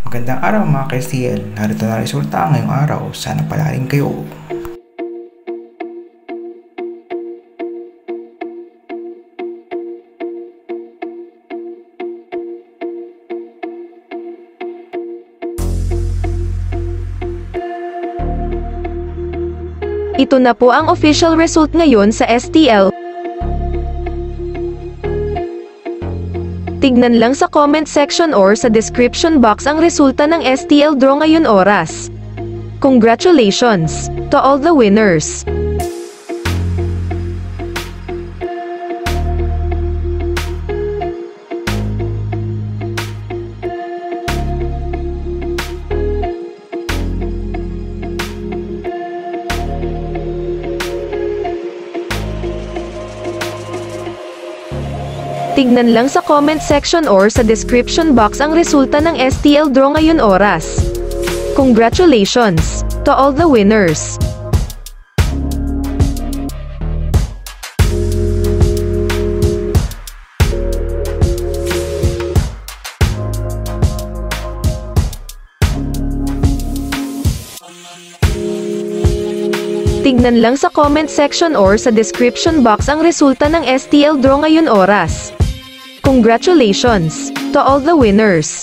Magandang araw mga ka-STL, narito na resulta ngayong araw, sana palarin kayo. Ito na po ang official result ngayon sa STL. Tignan lang sa comment section or sa description box ang resulta ng STL draw ngayon oras. Congratulations to all the winners! Tignan lang sa comment section or sa description box ang resulta ng STL draw ngayon oras. Congratulations to all the winners! Tignan lang sa comment section or sa description box ang resulta ng STL draw ngayon oras. Congratulations to all the winners!